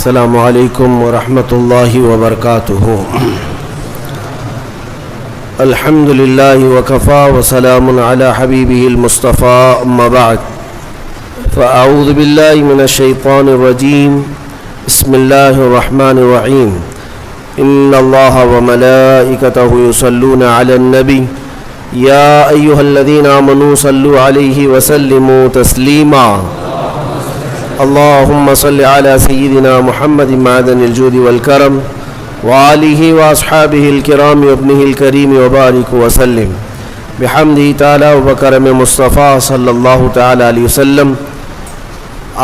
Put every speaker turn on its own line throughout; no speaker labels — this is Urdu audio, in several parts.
السلام علیکم ورحمۃ اللہ وبرکاتہ. الحمد للہ وکفا وسلام علی حبیبہ المصطفیٰ اما بعد فاعوذ باللہ من الشیطان الرجیم. بسم اللہ الرحمن الرحیم. ان اللہ وملائکتہ یصلون علی النبی یا ایہا الذین آمنوا صلوا علیہ وسلموا تسلیما. اللہم صل علی سیدنا محمد معدن الجود والکرم وآلہ واصحابہ الکرام وابنہ الکریم وبارک وسلم بحمدہ تعالی وبکرم مصطفیٰ صلی اللہ تعالی علیہ وسلم.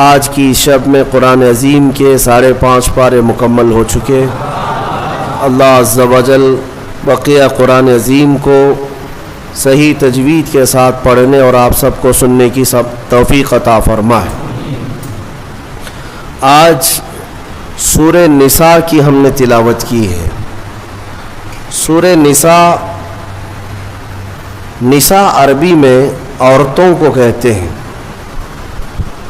آج کی شب میں قرآن عظیم کے 5.5 پارے مکمل ہو چکے. اللہ عز و جل بقیہ قرآن عظیم کو صحیح تجوید کے ساتھ پڑھنے اور آپ سب کو سننے کی توفیق عطا فرمائے. آج سورہ نساء کی ہم نے تلاوت کی ہے. سورہ نساء عربی میں عورتوں کو کہتے ہیں.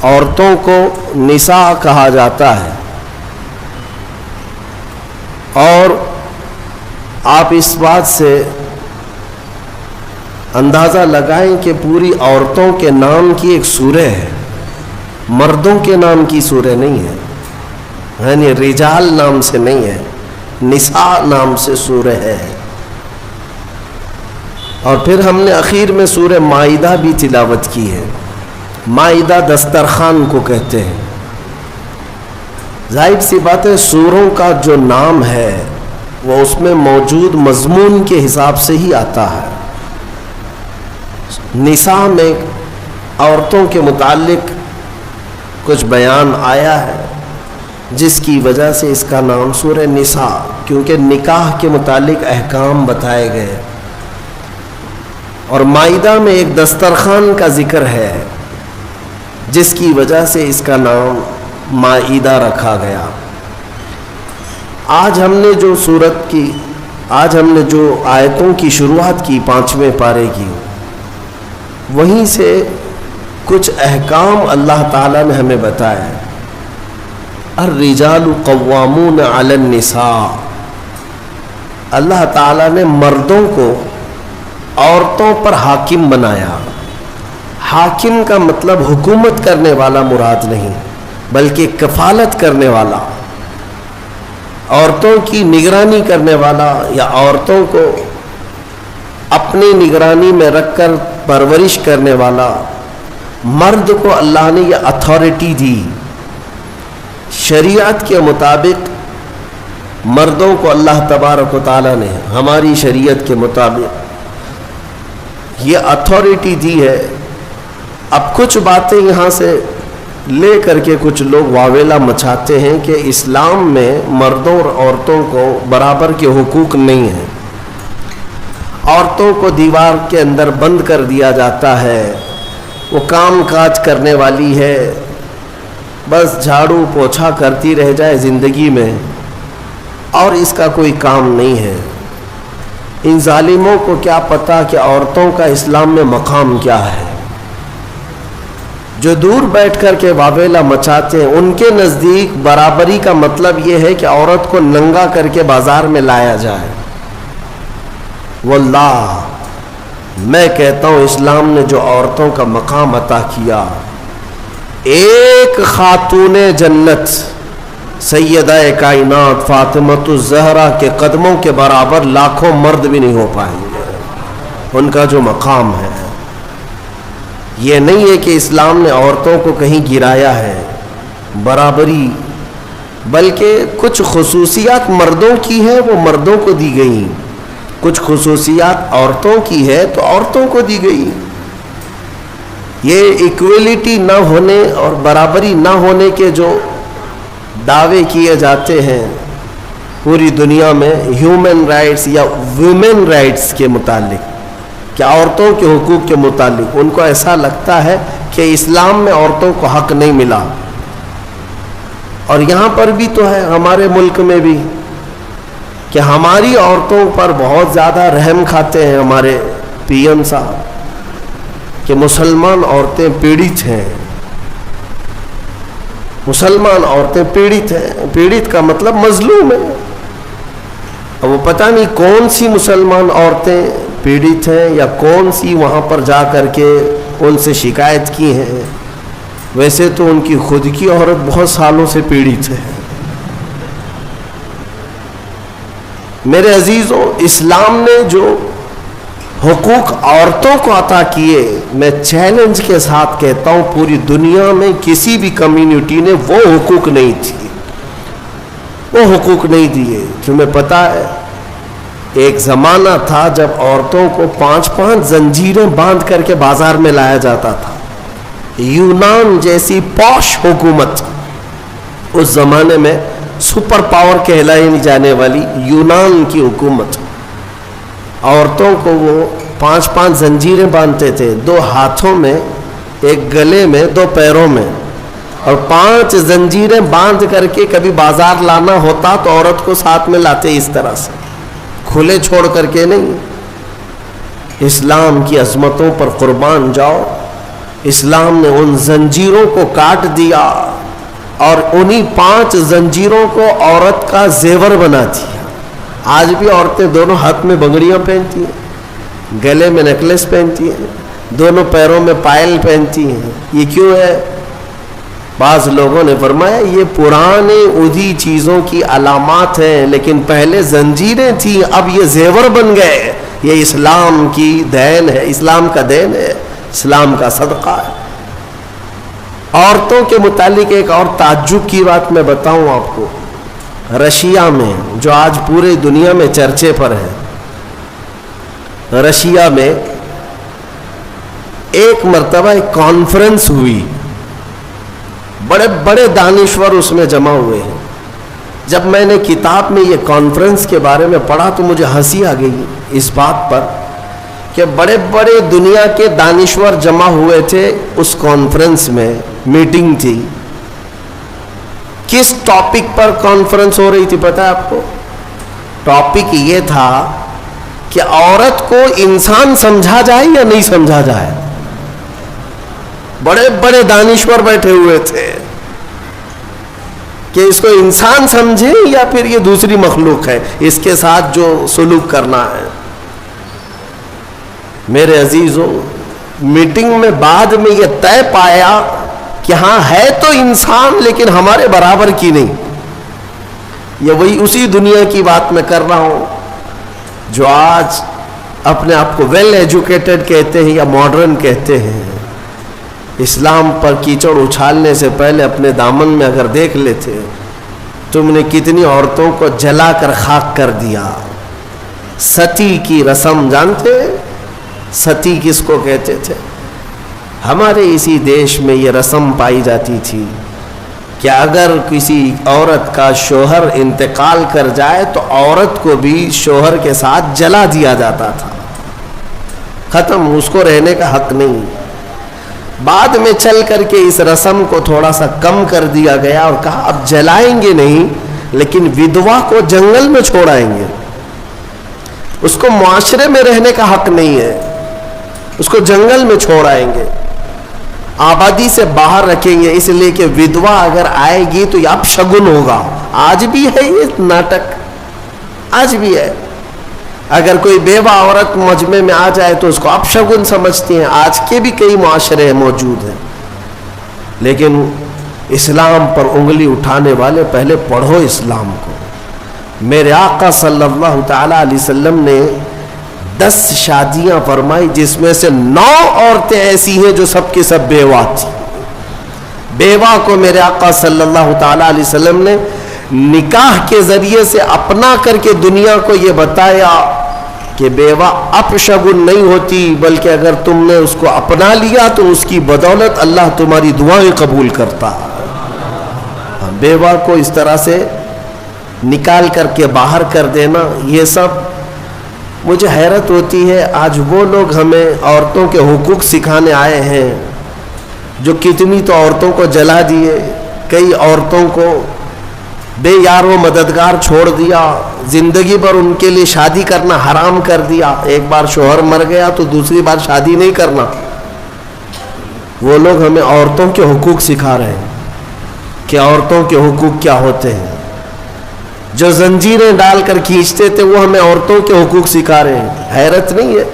عورتوں کو نساء کہا جاتا ہے. اور آپ اس بات سے اندازہ لگائیں کہ پوری عورتوں کے نام کی ایک سورہ ہے، مردوں کے نام کی سورہ نہیں ہے. یعنی رجال نام سے نہیں ہے، نساء نام سے سورہ ہے. اور پھر ہم نے اخیر میں سورہ مائدہ بھی تلاوت کی ہے. مائدہ دسترخوان کو کہتے ہیں. ظاہر سی بات ہے سوروں کا جو نام ہے وہ اس میں موجود مضمون کے حساب سے ہی آتا ہے. نساء میں عورتوں کے متعلق کچھ بیان آیا ہے جس کی وجہ سے اس کا نام سورہ نساء، کیونکہ نکاح کے متعلق احکام بتائے گئے. اور مائدہ میں ایک دسترخوان کا ذکر ہے جس کی وجہ سے اس کا نام مائدہ رکھا گیا. آج ہم نے جو آیتوں کی شروعات کی 5ویں پارے کی، وہیں سے کچھ احکام اللہ تعالیٰ نے ہمیں بتایا. الرجال قوامون علی النساء. اللہ تعالیٰ نے مردوں کو عورتوں پر حاکم بنایا. حاکم کا مطلب حکومت کرنے والا مراد نہیں، بلکہ کفالت کرنے والا، عورتوں کی نگرانی کرنے والا، یا عورتوں کو اپنی نگرانی میں رکھ کر پرورش کرنے والا. مرد کو اللہ نے یہ اتھارٹی دی. شریعت کے مطابق مردوں کو اللہ تبارک و تعالیٰ نے ہماری شریعت کے مطابق یہ اتھارٹی دی ہے. اب کچھ باتیں یہاں سے لے کر کے کچھ لوگ واویلا مچاتے ہیں کہ اسلام میں مردوں اور عورتوں کو برابر کے حقوق نہیں ہیں. عورتوں کو دیوار کے اندر بند کر دیا جاتا ہے، وہ کام کاج کرنے والی ہے، بس جھاڑو پوچھا کرتی رہ جائے زندگی میں، اور اس کا کوئی کام نہیں ہے. ان ظالموں کو کیا پتہ کہ عورتوں کا اسلام میں مقام کیا ہے. جو دور بیٹھ کر کے واویلا مچاتے ہیں، ان کے نزدیک برابری کا مطلب یہ ہے کہ عورت کو ننگا کر کے بازار میں لایا جائے. واللہ میں کہتا ہوں اسلام نے جو عورتوں کا مقام عطا کیا، ایک خاتون جنت سیدہ کائنات فاطمۃ الزہرا کے قدموں کے برابر لاکھوں مرد بھی نہیں ہو پائیں گے. ان کا جو مقام ہے، یہ نہیں ہے کہ اسلام نے عورتوں کو کہیں گرایا ہے، برابری، بلکہ کچھ خصوصیات مردوں کی ہے وہ مردوں کو دی گئی، کچھ خصوصیات عورتوں کی ہے تو عورتوں کو دی گئی. یہ ایکویلٹی نہ ہونے اور برابری نہ ہونے کے جو دعوے کیے جاتے ہیں پوری دنیا میں ہیومن رائٹس یا ویمن رائٹس کے متعلق، کہ عورتوں کے حقوق کے متعلق، ان کو ایسا لگتا ہے کہ اسلام میں عورتوں کو حق نہیں ملا. اور یہاں پر بھی تو ہے، ہمارے ملک میں بھی، کہ ہماری عورتوں پر بہت زیادہ رحم کھاتے ہیں ہمارے پی ایم صاحب کہ مسلمان عورتیں پیڑت ہیں. مسلمان عورتیں پیڑت ہیں. پیڑت کا مطلب مظلوم ہے. اب وہ پتہ نہیں کون سی مسلمان عورتیں پیڑت ہیں یا کون سی وہاں پر جا کر کے ان سے شکایت کی ہیں. ویسے تو ان کی خود کی عورت بہت سالوں سے پیڑت ہے. میرے عزیزوں، اسلام نے جو حقوق عورتوں کو عطا کیے، میں چیلنج کے ساتھ کہتا ہوں پوری دنیا میں کسی بھی کمیونٹی نے وہ حقوق نہیں دیے، وہ حقوق نہیں دیے. تمہیں پتہ ہے ایک زمانہ تھا جب عورتوں کو 5 زنجیریں باندھ کر کے بازار میں لایا جاتا تھا. یونان جیسی پوش حکومت، اس زمانے میں سپر پاور کہلائی جانے والی یونان کی حکومت، عورتوں کو وہ 5 زنجیریں باندھتے تھے، 2 ہاتھوں میں، 1 گلے میں، 2 پیروں میں، اور 5 زنجیریں باندھ کر کے کبھی بازار لانا ہوتا تو عورت کو ساتھ میں لاتے اس طرح سے، کھلے چھوڑ کر کے نہیں. اسلام کی عظمتوں پر قربان جاؤ. اسلام نے ان زنجیروں کو کاٹ دیا اور انہی 5 زنجیروں کو عورت کا زیور بنا دیا. آج بھی عورتیں دونوں ہاتھ میں بنگڑیاں پہنتی ہیں، گلے میں نیکلس پہنتی ہیں، دونوں پیروں میں پائل پہنتی ہیں. یہ کیوں ہے؟ بعض لوگوں نے فرمایا یہ پرانے ادھی چیزوں کی علامات ہیں، لیکن پہلے زنجیریں تھیں، اب یہ زیور بن گئے. یہ اسلام کی دین ہے، اسلام کا دین ہے، اسلام کا صدقہ ہے. عورتوں کے متعلق ایک اور تعجب کی بات میں بتاؤں آپ کو. رشیا میں، جو آج پورے دنیا میں چرچے پر ہے، رشیا میں ایک مرتبہ ایک کانفرنس ہوئی، بڑے بڑے دانشور اس میں جمع ہوئے ہیں. جب میں نے کتاب میں یہ کانفرنس کے بارے میں پڑھا تو مجھے ہنسی آ گئی اس بات پر کہ بڑے بڑے دنیا کے دانشور جمع ہوئے تھے اس کانفرنس میں. میٹنگ تھی. کس ٹاپک پر کانفرنس ہو رہی تھی پتہ ہے آپ کو؟ ٹاپک یہ تھا کہ عورت کو انسان سمجھا جائے یا نہیں سمجھا جائے. بڑے بڑے دانشور بیٹھے ہوئے تھے کہ اس کو انسان سمجھے یا پھر یہ دوسری مخلوق ہے، اس کے ساتھ جو سلوک کرنا ہے. میرے عزیزوں، میٹنگ میں بعد میں یہ طے پایا کہ ہاں ہے تو انسان لیکن ہمارے برابر کی نہیں. یہ وہی اسی دنیا کی بات میں کر رہا ہوں جو آج اپنے آپ کو ویل ایجوکیٹڈ کہتے ہیں یا ماڈرن کہتے ہیں. اسلام پر کیچڑ اچھالنے سے پہلے اپنے دامن میں اگر دیکھ لیتے، تم نے کتنی عورتوں کو جلا کر خاک کر دیا. ستی کی رسم جانتے؟ ستی کس کو کہتے تھے؟ ہمارے اسی دیش میں یہ رسم پائی جاتی تھی کہ اگر کسی عورت کا شوہر انتقال کر جائے تو عورت کو بھی شوہر کے ساتھ جلا دیا جاتا تھا. ختم، اس کو رہنے کا حق نہیں. بعد میں چل کر کے اس رسم کو تھوڑا سا کم کر دیا گیا اور کہا اب جلائیں گے نہیں لیکن ودوا کو جنگل میں چھوڑائیں گے. اس کو معاشرے میں رہنے کا حق نہیں ہے، اس کو جنگل میں چھوڑائیں گے، آبادی سے باہر رکھیں گے، اس لیے کہ ودوا اگر آئے گی تو یہ اپشگن ہوگا. آج بھی ہے یہ ناٹک، آج بھی ہے. اگر کوئی بیوہ عورت مجمع میں آ جائے تو اس کو اپشگن سمجھتی ہیں. آج کے بھی کئی معاشرے موجود ہیں. لیکن اسلام پر انگلی اٹھانے والے پہلے پڑھو اسلام کو. میرے آقا صلی اللہ تعالی علیہ وسلم نے 10 شادیاں فرمائی جس میں سے 9 عورتیں ایسی ہیں جو سب کی سب بیوہ تھی. بیوہ کو میرے آقا صلی اللہ تعالی علیہ وسلم نے نکاح کے ذریعے سے اپنا کر کے دنیا کو یہ بتایا کہ بیوہ اپشگن نہیں ہوتی، بلکہ اگر تم نے اس کو اپنا لیا تو اس کی بدولت اللہ تمہاری دعائیں قبول کرتا. بیوہ کو اس طرح سے نکال کر کے باہر کر دینا، یہ سب مجھے حیرت ہوتی ہے. آج وہ لوگ ہمیں عورتوں کے حقوق سکھانے آئے ہیں جو کتنی تو عورتوں کو جلا دیے، کئی عورتوں کو بے یار و مددگار چھوڑ دیا، زندگی بھر ان کے لیے شادی کرنا حرام کر دیا. ایک بار شوہر مر گیا تو دوسری بار شادی نہیں کرنا. وہ لوگ ہمیں عورتوں کے حقوق سکھا رہے ہیں. کہ عورتوں کے حقوق کیا ہوتے ہیں. جو زنجیریں ڈال کر کھینچتے تھے وہ ہمیں عورتوں کے حقوق سکھا رہے ہیں. حیرت نہیں ہے؟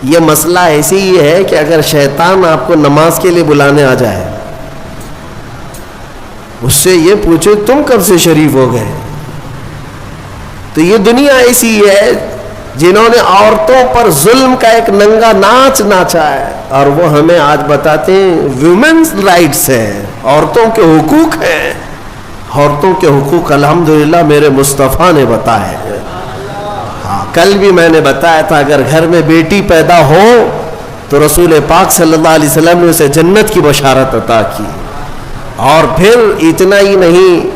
یہ مسئلہ ایسی ہی ہے کہ اگر شیطان آپ کو نماز کے لیے بلانے آ جائے، اس سے یہ پوچھو تم کب سے شریف ہو گئے. تو یہ دنیا ایسی ہے جنہوں نے عورتوں پر ظلم کا ایک ننگا ناچ ناچا ہے، اور وہ ہمیں آج بتاتے ہیں ویمنز رائٹس ہیں، عورتوں کے حقوق ہیں. عورتوں کے حقوق الحمدللہ میرے مصطفیٰ نے بتائے ہیں. کل بھی میں نے بتایا تھا اگر گھر میں بیٹی پیدا ہو تو رسول پاک صلی اللہ علیہ وسلم نے اسے جنت کی بشارت عطا کی. اور پھر اتنا ہی نہیں،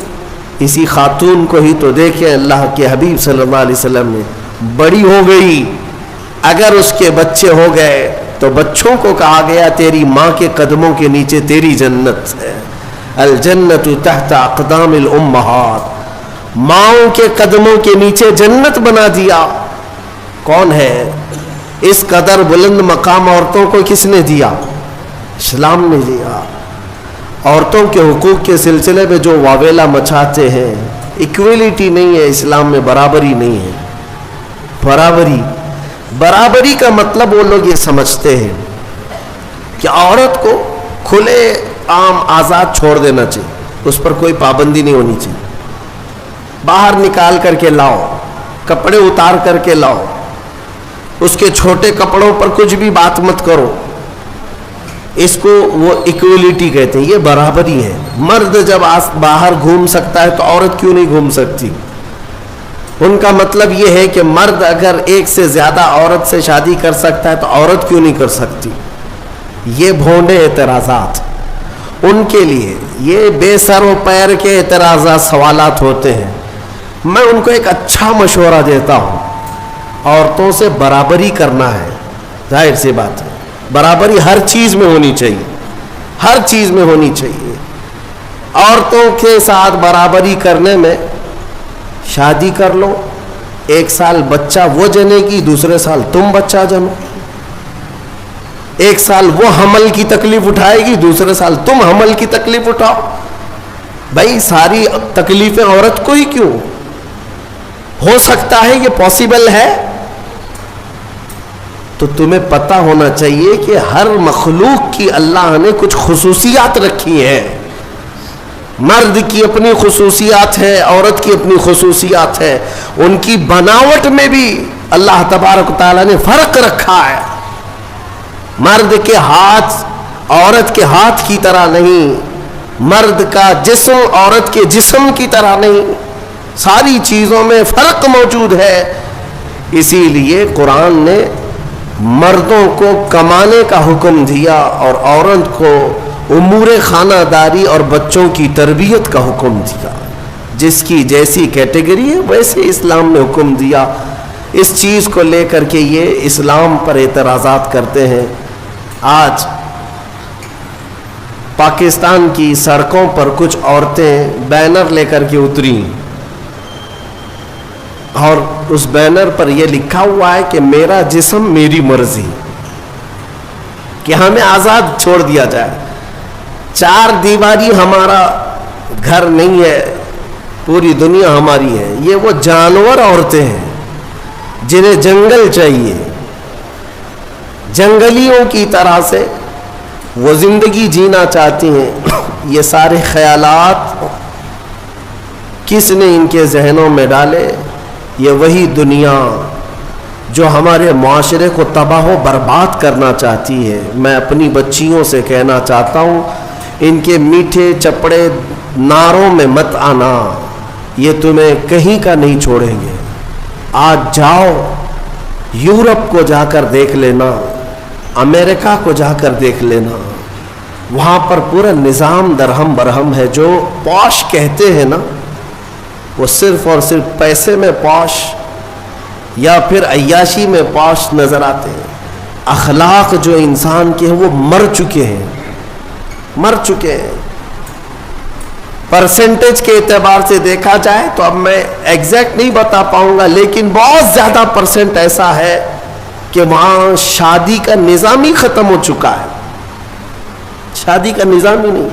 اسی خاتون کو ہی تو دیکھیں، اللہ کے حبیب صلی اللہ علیہ وسلم نے بڑی ہو گئی، اگر اس کے بچے ہو گئے تو بچوں کو کہا گیا تیری ماں کے قدموں کے نیچے تیری جنت ہے. الجنت تحت اقدام الامہات، ماؤں کے قدموں کے نیچے جنت بنا دیا. کون ہے؟ اس قدر بلند مقام عورتوں کو کس نے دیا؟ اسلام نے دیا. عورتوں کے حقوق کے سلسلے میں جو واویلا مچاتے ہیں، ایکویلٹی نہیں ہے اسلام میں، برابری نہیں ہے. برابری کا مطلب وہ لوگ یہ سمجھتے ہیں کہ عورت کو کھلے عام آزاد چھوڑ دینا چاہیے، اس پر کوئی پابندی نہیں ہونی چاہیے. باہر نکال کر کے لاؤ، کپڑے اتار کر کے لاؤ، اس کے چھوٹے کپڑوں پر کچھ بھی بات مت کرو. اس کو وہ ایکویلٹی کہتے ہیں، یہ برابری ہے. مرد جب باہر گھوم سکتا ہے تو عورت کیوں نہیں گھوم سکتی؟ ان کا مطلب یہ ہے کہ مرد اگر ایک سے زیادہ عورت سے شادی کر سکتا ہے تو عورت کیوں نہیں کر سکتی؟ یہ بھونڈے اعتراضات ان کے لیے، یہ بے سر و پیر کے اعتراضات سوالات ہوتے ہیں. میں ان کو ایک اچھا مشورہ دیتا ہوں، عورتوں سے برابری کرنا ہے. ظاہر سی بات ہے، برابری ہر چیز میں ہونی چاہیے، ہر چیز میں ہونی چاہیے. عورتوں کے ساتھ برابری کرنے میں شادی کر لو، ایک سال بچہ وہ جنے گی، دوسرے سال تم بچہ جنو. ایک سال وہ حمل کی تکلیف اٹھائے گی، دوسرے سال تم حمل کی تکلیف اٹھاؤ. بھائی ساری تکلیفیں عورت کو ہی کیوں؟ ہو سکتا ہے یہ پاسبل ہے. تو تمہیں پتہ ہونا چاہیے کہ ہر مخلوق کی اللہ نے کچھ خصوصیات رکھی ہیں. مرد کی اپنی خصوصیات ہے، عورت کی اپنی خصوصیات ہے. ان کی بناوٹ میں بھی اللہ تبارک و تعالیٰ نے فرق رکھا ہے. مرد کے ہاتھ عورت کے ہاتھ کی طرح نہیں، مرد کا جسم عورت کے جسم کی طرح نہیں. ساری چیزوں میں فرق موجود ہے. اسی لیے قرآن نے مردوں کو کمانے کا حکم دیا اور عورت کو امور خانہ داری اور بچوں کی تربیت کا حکم دیا. جس کی جیسی کیٹیگری ہے ویسے اسلام نے حکم دیا. اس چیز کو لے کر کے یہ اسلام پر اعتراضات کرتے ہیں. آج پاکستان کی سڑکوں پر کچھ عورتیں بینر لے کر کے اتری اور اس بینر پر یہ لکھا ہوا ہے کہ میرا جسم میری مرضی، کہ ہمیں آزاد چھوڑ دیا جائے. چار دیواری ہمارا گھر نہیں ہے، پوری دنیا ہماری ہے. یہ وہ جانور عورتیں ہیں جنہیں جنگل چاہیے، جنگلیوں کی طرح سے وہ زندگی جینا چاہتی ہیں. یہ سارے خیالات کس نے ان کے ذہنوں میں ڈالے؟ یہ وہی دنیا جو ہمارے معاشرے کو تباہ و برباد کرنا چاہتی ہے. میں اپنی بچیوں سے کہنا چاہتا ہوں ان کے میٹھے چپڑے نعروں میں مت آنا، یہ تمہیں کہیں کا نہیں چھوڑیں گے. آج جاؤ یورپ کو جا کر دیکھ لینا، امریکہ کو جا کر دیکھ لینا، وہاں پر پورا نظام درہم برہم ہے. جو پوش کہتے ہیں نا وہ صرف اور صرف پیسے میں پوش یا پھر عیاشی میں پوش نظر آتے ہیں. اخلاق جو انسان کے ہیں وہ مر چکے ہیں. پرسنٹیج کے اعتبار سے دیکھا جائے تو اب میں ایگزیکٹ نہیں بتا پاؤں گا، لیکن بہت زیادہ پرسنٹ ایسا ہے کہ وہاں شادی کا نظام ہی ختم ہو چکا ہے. شادی کا نظام ہی نہیں.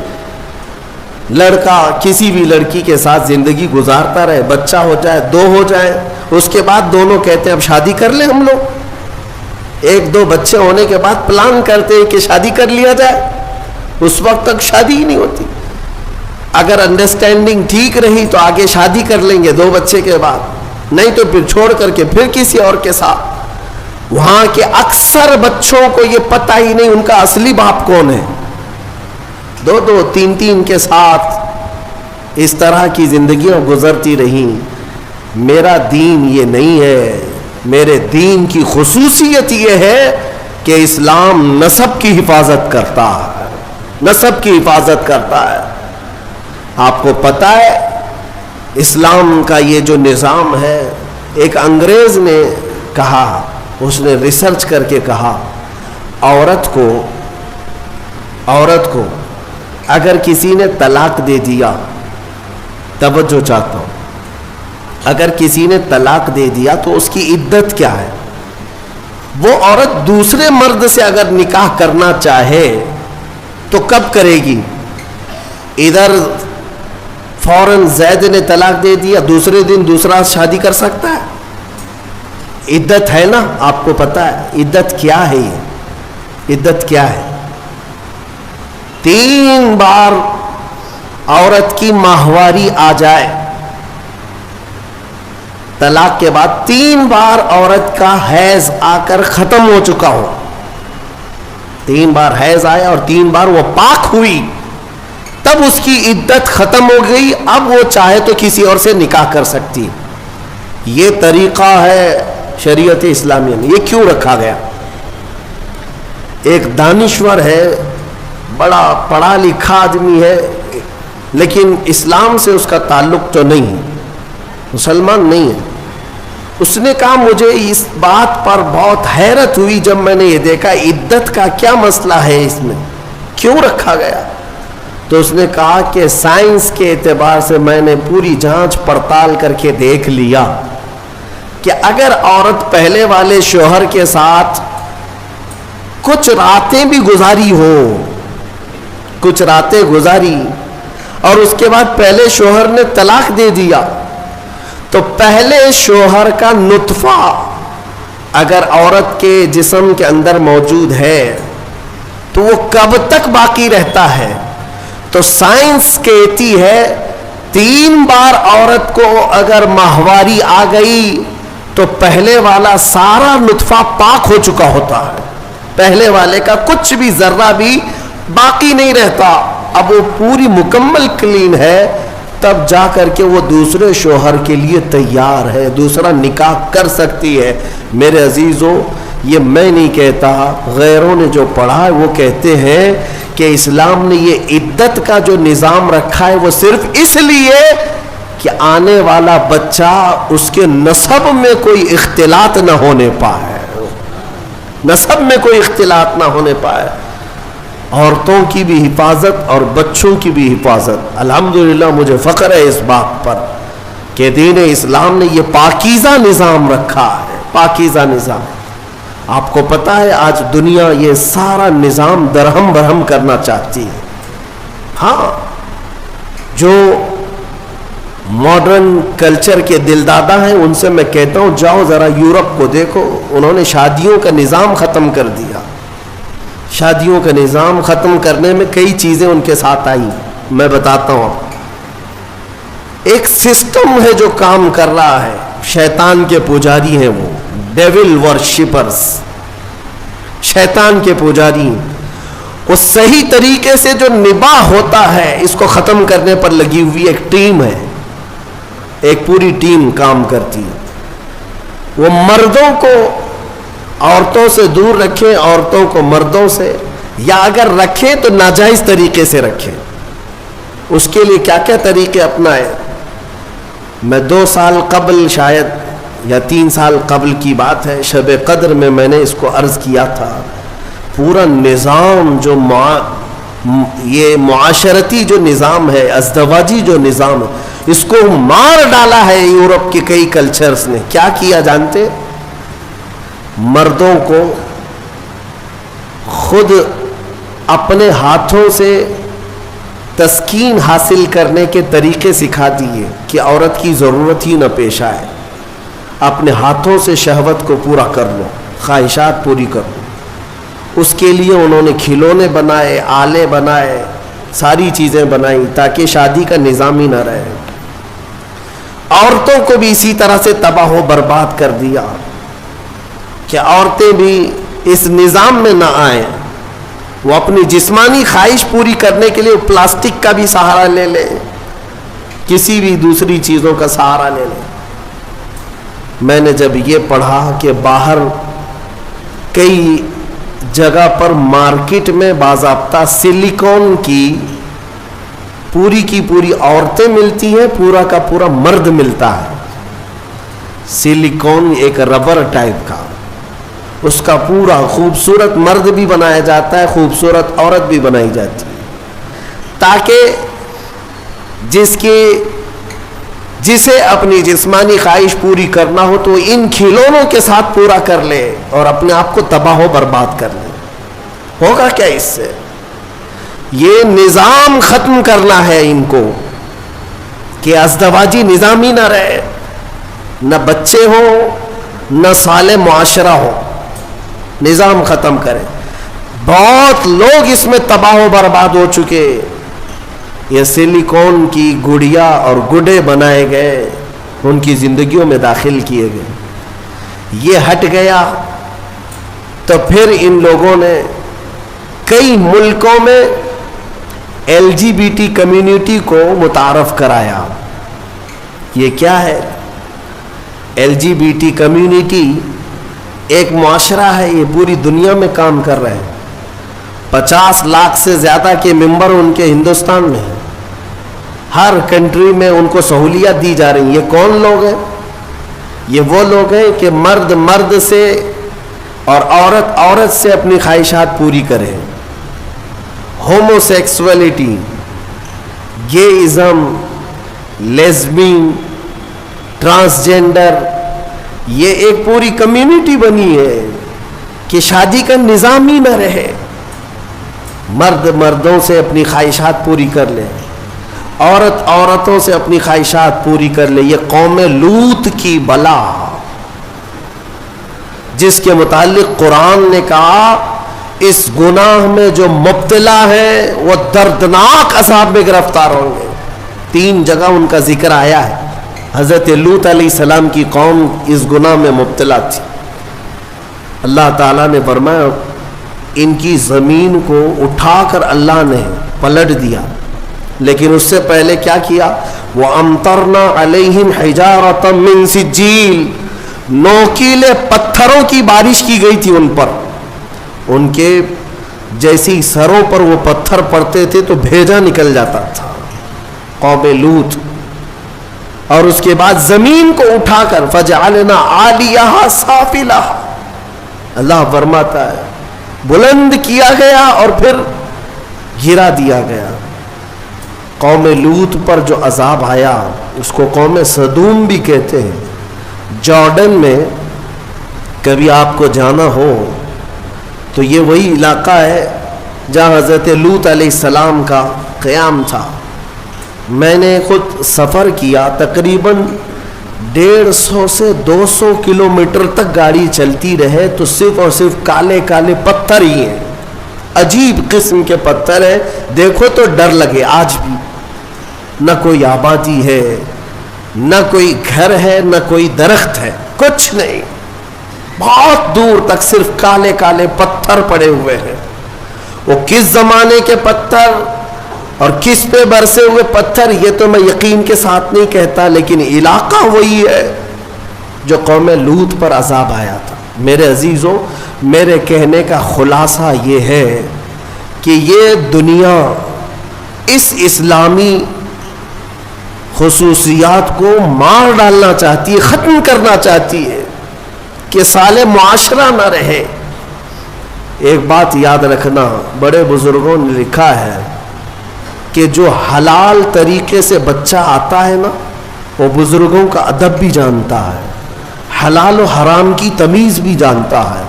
لڑکا کسی بھی لڑکی کے ساتھ زندگی گزارتا رہے, بچہ ہو جائے, 2 ہو جائے, اس کے بعد دونوں کہتے ہیں اب شادی کر لیں ہم لوگ. 1-2 بچے ہونے کے بعد پلان کرتے ہیں کہ شادی کر لیا جائے, اس وقت تک شادی ہی نہیں ہوتی. اگر انڈرسٹینڈنگ ٹھیک رہی تو آگے شادی کر لیں گے 2 بچے کے بعد, نہیں تو پھر چھوڑ کر کے پھر کسی اور کے ساتھ. وہاں کے اکثر بچوں کو یہ پتہ ہی نہیں ان کا اصلی باپ کون ہے. 2-2 3-3 کے ساتھ اس طرح کی زندگیاں گزرتی رہیں. میرا دین یہ نہیں ہے. میرے دین کی خصوصیت یہ ہے کہ اسلام نسب کی حفاظت کرتا ہے, نسب کی حفاظت کرتا ہے. آپ کو پتہ ہے اسلام کا یہ جو نظام ہے, ایک انگریز نے کہا, اس نے ریسرچ کر کے کہا, عورت کو اگر کسی نے طلاق دے دیا, توجہ چاہتا ہوں, اگر کسی نے طلاق دے دیا تو اس کی عدت کیا ہے؟ وہ عورت دوسرے مرد سے اگر نکاح کرنا چاہے تو کب کرے گی؟ ادھر فوراً زید نے طلاق دے دیا, دوسرے دن دوسرا شادی کر سکتا ہے؟ عدت ہے نا, آپ کو پتا ہے عدت کیا ہے؟ یہ عدت کیا ہے؟ 3 بار عورت کی ماہواری آ جائے, طلاق کے بعد 3 بار عورت کا حیض آ کر ختم ہو چکا ہو, 3 بار حیض آیا اور 3 بار وہ پاک ہوئی, تب اس کی عدت ختم ہو گئی. اب وہ چاہے تو کسی اور سے نکاح کر سکتی. یہ طریقہ ہے شریعت اسلامیہ میں. یہ کیوں رکھا گیا؟ ایک دانشور ہے, بڑا پڑھا لکھا آدمی ہے, لیکن اسلام سے اس کا تعلق تو نہیں ہے, مسلمان نہیں ہے. اس نے کہا مجھے اس بات پر بہت حیرت ہوئی جب میں نے یہ دیکھا عدت کا کیا مسئلہ ہے, اس میں کیوں رکھا گیا؟ تو اس نے کہا کہ سائنس کے اعتبار سے میں نے پوری جانچ پڑتال کر کے دیکھ لیا کہ اگر عورت پہلے والے شوہر کے ساتھ کچھ راتیں بھی گزاری ہو, کچھ راتیں گزاری اور اس کے بعد پہلے شوہر نے طلاق دے دیا, تو پہلے شوہر کا نطفہ اگر عورت کے جسم کے اندر موجود ہے تو وہ کب تک باقی رہتا ہے؟ تو سائنس کہتی ہے 3 بار عورت کو اگر ماہواری آ گئی تو پہلے والا سارا نطفہ پاک ہو چکا ہوتا ہے, پہلے والے کا کچھ بھی ذرہ بھی باقی نہیں رہتا. اب وہ پوری مکمل کلین ہے, تب جا کر کے وہ دوسرے شوہر کے لیے تیار ہے, دوسرا نکاح کر سکتی ہے. میرے عزیزوں, یہ میں نہیں کہتا, غیروں نے جو پڑھا ہے وہ کہتے ہیں کہ اسلام نے یہ عدت کا جو نظام رکھا ہے وہ صرف اس لیے کہ آنے والا بچہ اس کے نسب میں کوئی اختلاط نہ ہونے پائے, نسب میں کوئی اختلاط نہ ہونے پائے. عورتوں کی بھی حفاظت اور بچوں کی بھی حفاظت. الحمدللہ مجھے فخر ہے اس بات پر کہ دین اسلام نے یہ پاکیزہ نظام رکھا ہے, پاکیزہ نظام. آپ کو پتا ہے آج دنیا یہ سارا نظام درہم برہم کرنا چاہتی ہے. ہاں, جو ماڈرن کلچر کے دلدادہ ہیں ان سے میں کہتا ہوں جاؤ ذرا یورپ کو دیکھو, انہوں نے شادیوں کا نظام ختم کر دیا. شادیوں کا نظام ختم کرنے میں کئی چیزیں ان کے ساتھ آئی, میں بتاتا ہوں. ایک سسٹم ہے جو کام کر رہا ہے, شیطان کے پجاری ہیں وہ, ڈیول ورشپرز, شیطان کے پجاری. وہ صحیح طریقے سے جو نباہ ہوتا ہے اس کو ختم کرنے پر لگی ہوئی ایک ٹیم ہے, ایک پوری ٹیم کام کرتی ہے. وہ مردوں کو عورتوں سے دور رکھیں, عورتوں کو مردوں سے, یا اگر رکھیں تو ناجائز طریقے سے رکھیں. اس کے لیے کیا کیا طریقے اپنائیں. میں 2 سال قبل شاید یا 3 سال قبل کی بات ہے, شب قدر میں میں نے اس کو عرض کیا تھا. پورا نظام جو یہ معاشرتی جو نظام ہے, ازدواجی جو نظام ہے, اس کو مار ڈالا ہے یورپ کے کئی کلچرز نے. کیا کیا جانتے؟ مردوں کو خود اپنے ہاتھوں سے تسکین حاصل کرنے کے طریقے سکھا دیے کہ عورت کی ضرورت ہی نہ پیش آئے، اپنے ہاتھوں سے شہوت کو پورا کر لو، خواہشات پوری کر لو۔ اس کے لیے انہوں نے کھلونے بنائے، آلے بنائے، ساری چیزیں بنائیں تاکہ شادی کا نظام ہی نہ رہے۔ عورتوں کو بھی اسی طرح سے تباہ و برباد کر دیا کہ عورتیں بھی اس نظام میں نہ آئیں، وہ اپنی جسمانی خواہش پوری کرنے کے لیے پلاسٹک کا بھی سہارا لے لیں، کسی بھی دوسری چیزوں کا سہارا لے لیں۔ میں نے جب یہ پڑھا کہ باہر کئی جگہ پر مارکیٹ میں باضابطہ سلیکون کی پوری عورتیں ملتی ہیں، پورا کا پورا مرد ملتا ہے، سلیکون ایک ربر ٹائپ کا، اس کا پورا خوبصورت مرد بھی بنایا جاتا ہے، خوبصورت عورت بھی بنائی جاتی ہے، تاکہ جسے اپنی جسمانی خواہش پوری کرنا ہو تو ان کھلونوں کے ساتھ پورا کر لے اور اپنے آپ کو تباہ و برباد کر لے۔ ہوگا کیا اس سے؟ یہ نظام ختم کرنا ہے ان کو کہ ازدواجی نظام ہی نہ رہے، نہ بچے ہو، نہ صالح معاشرہ ہو، نظام ختم کرے۔ بہت لوگ اس میں تباہ و برباد ہو چکے، یہ سلیکون کی گڑیا اور گڈے بنائے گئے، ان کی زندگیوں میں داخل کیے گئے، یہ ہٹ گیا تو پھر ان لوگوں نے کئی ملکوں میں LGBT کمیونٹی کو متعارف کرایا۔ یہ کیا ہے؟ LGBT کمیونٹی ایک معاشرہ ہے، یہ پوری دنیا میں کام کر رہے ہیں، 50 لاکھ سے زیادہ کے ممبر ان کے ہندوستان میں ہیں، ہر کنٹری میں ان کو سہولیات دی جا رہی ہیں۔ یہ کون لوگ ہیں؟ یہ وہ لوگ ہیں کہ مرد مرد سے اور عورت عورت سے اپنی خواہشات پوری کرے۔ ہومو سیکسولیٹی، گےازم، لیزبین، ٹرانسجینڈر، یہ ایک پوری کمیونٹی بنی ہے کہ شادی کا نظام ہی نہ رہے، مرد مردوں سے اپنی خواہشات پوری کر لے، عورت عورتوں سے اپنی خواہشات پوری کر لے۔ یہ قوم لوط کی بلا، جس کے متعلق قرآن نے کہا اس گناہ میں جو مبتلا ہے وہ دردناک عذاب میں گرفتار ہوں گے۔ 3 جگہ ان کا ذکر آیا ہے۔ حضرت لوط علیہ السلام کی قوم اس گناہ میں مبتلا تھی، اللہ تعالیٰ نے فرمایا ان کی زمین کو اٹھا کر اللہ نے پلٹ دیا، لیکن اس سے پہلے کیا کیا؟ وَأَمْطَرْنَا عَلَيْهِمْ حِجَارَةً مِّن سِجِّيلٍ، نوکیلے پتھروں کی بارش کی گئی تھی ان پر، ان کے جیسی سروں پر وہ پتھر پڑتے تھے تو بھیجا نکل جاتا تھا، قوم لوط۔ اور اس کے بعد زمین کو اٹھا کر فَجَعَلْنَا عَالِيَهَا سَافِلَهَا، اللہ فرماتا ہے بلند کیا گیا اور پھر گرا دیا گیا۔ قوم لوط پر جو عذاب آیا اس کو قوم سدوم بھی کہتے ہیں۔ جارڈن میں کبھی آپ کو جانا ہو تو یہ وہی علاقہ ہے جہاں حضرت لوط علیہ السلام کا قیام تھا۔ میں نے خود سفر کیا، تقریباً 150 سے 200 کلومیٹر تک گاڑی چلتی رہے تو صرف اور صرف کالے کالے پتھر ہی ہیں، عجیب قسم کے پتھر ہیں، دیکھو تو ڈر لگے۔ آج بھی نہ کوئی آبادی ہے، نہ کوئی گھر ہے، نہ کوئی درخت ہے، کچھ نہیں، بہت دور تک صرف کالے کالے پتھر پڑے ہوئے ہیں۔ وہ کس زمانے کے پتھر اور کس پہ برسے ہوئے پتھر یہ تو میں یقین کے ساتھ نہیں کہتا، لیکن علاقہ وہی ہے جو قوم لوط پر عذاب آیا تھا۔ میرے عزیزوں، میرے کہنے کا خلاصہ یہ ہے کہ یہ دنیا اس اسلامی خصوصیات کو مار ڈالنا چاہتی ہے، ختم کرنا چاہتی ہے کہ صالح معاشرہ نہ رہے۔ ایک بات یاد رکھنا، بڑے بزرگوں نے لکھا ہے کہ جو حلال طریقے سے بچہ آتا ہے نا، وہ بزرگوں کا ادب بھی جانتا ہے، حلال و حرام کی تمیز بھی جانتا ہے،